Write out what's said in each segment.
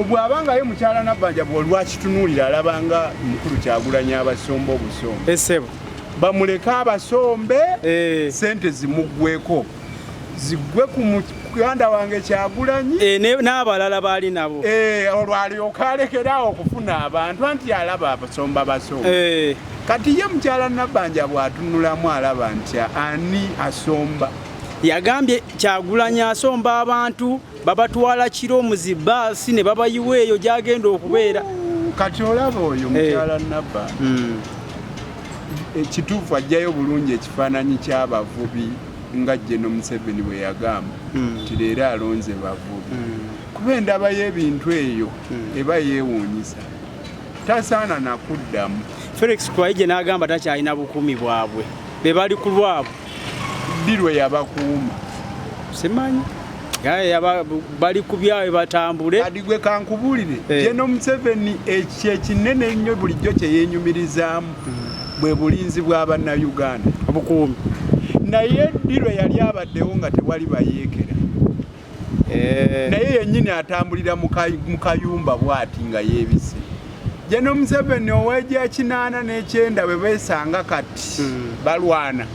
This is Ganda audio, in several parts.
bw'abangayo mukyala Nabbanja bw'olwakitunuulira alabanga mukulu Kyagulanyi abasomba obusombe esebo bamuleke abasombe ssente zimugweko zigwe ku muganda wange Kyagulanyi n'abalala baali nabo olwo alyoka alekeraawo okufuna abantu anti alaba abasomba basombe kati ye mukyala Nabbanja bw'atunulamu alaba nti ani asomba yagambye Kyagulanyi asomba abantu babatwala kiro muzibaasi ne babayiwa eyo gyagenda okubeera kati olaba oyo mukyala Nabbanja ekituufu ajjayo bulungi ekifaananyi ky'abavubi nga Jeno Museveni bwe yagamba nti leero alonze bavubi kuba endaba y'ebintu eyo eba yeewuunyisa tasaana nakuddamu. Felix Kwayije n'agamba takyalina bukuumi bwabwe be bali ku lwabwe dirwe yabakuuma simanyi bali ku byabwe batambule kadi gwe kankubuulire Jeno Museveni ekinene ennyo bulijjo kye yeenyumirizaamu bwe bulinzi bw'Abannayuganda obukuumi naye dirwe yali abaddewo nga tewali bayeekera naye yennyini atambulira mu kayumba bw'ati nga yeebise. Jeno Museveni ow'egya 89 bwe beesanga kati balwana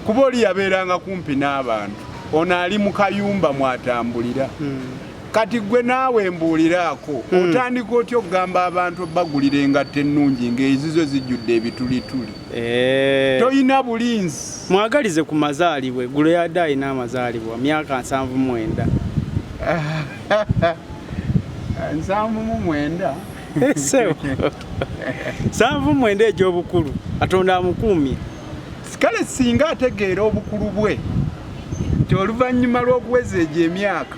kuba oli yabeeranga kumpi n'abantu ono ali mu kayumba mwatambulira kati gwe naawe mbuuliraako otandika otya okugamba abantu bagulira engatto ennungi ng'ezizo zijjudde ebitulituli toyina bulinzi. Mwagalize ku mazaalibwe gulo yadde alina amazaalibwa myaka 79 79 sewo 79 egy'obukulu Katonda amukuumye kale singa ategeera obukulu bwe nti oluvannyuma lw'okuweza egyo emyaka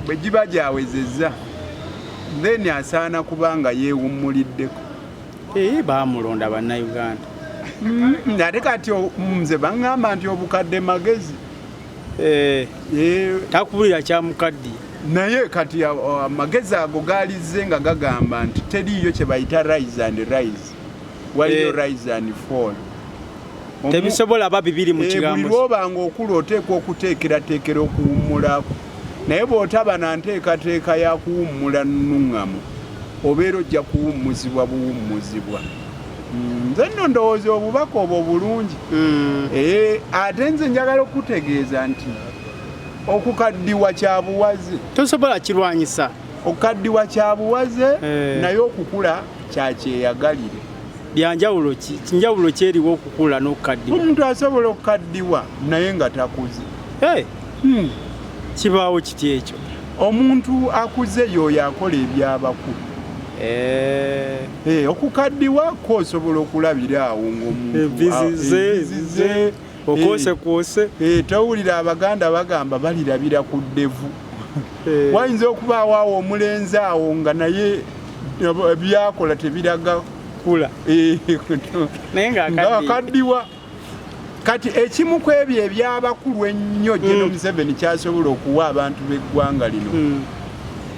bwe giba gyawezezza then asaana kubanga yeewummuliddeko baamulonda Bannayuganda ate kati nze baŋŋamba nti obukadde magezi takubulira kyamukaddiye naye kati amagezi ago gaalizze nga gagamba nti teriiyo kye bayita rise and rise waliyo rise and fall tebisobola ba bibiri mu kigambo buli lwobanga okula oteekwa okuteekerateekera okuwummulako naye bw'otaba na nteekateeka ya kuwummula nnuŋŋamu obeera ojja kuwummuzibwa buwummuzibwa. Nze nno ndowooza obubaka obwo bulungi ate nze njagala okutegeeza nti okukaddiwa kya buwaze tosobola kirwanyisa okukaddiwa kya buwaze naye okukula kya kyeyagalire. Byanjawulo ki kinjawulo kyeriwo okukula n'okukaddiwa omuntu asobola okukaddiwa naye nga takuze kibaawo kiti ekyo omuntu akuze y'oyo akola ebyabakulu okukaddiwa kwosobola okulabira awo ng'omuzize okwosekose tawulira Abaganda bagamba balirabira ku ddevu wayinza okubaawo awo omulenzi awo nga naye byakola tebiraga kula naye ng'akaddiwa kati ekimu ku ebyo ebyabakulu ennyo Jeno Museveni kyasobola okuwa abantu b'eggwanga lino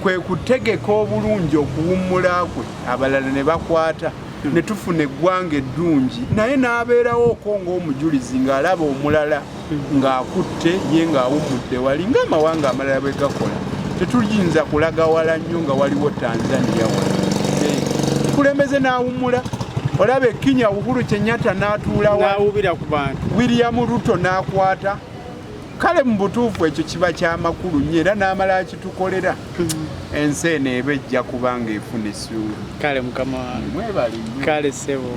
kwe kutegeka obulungi okuwummula kwe abalala ne bakwata ne tufuna eggwanga eddungi naye n'abeerawo ng'omujulizi ng'alaba omulala ng'akutte ye ng'awummudde wali ng'amawanga amalala bwe gakola tetuyinza kulaga wala nnyo nga waliwo Tanzania wala kulembeze n'awummula olaba Kenya Uhuru Kenyatta n'atuula n'awubira ku bantu William Ruto n'akwata kale mu butuufu ekyo kiba ky'amakulu nnyo era n'amala akitukolera ensi eno eba ejja kubanga efuna essuubi kale mukama wange mwebali kale ssebo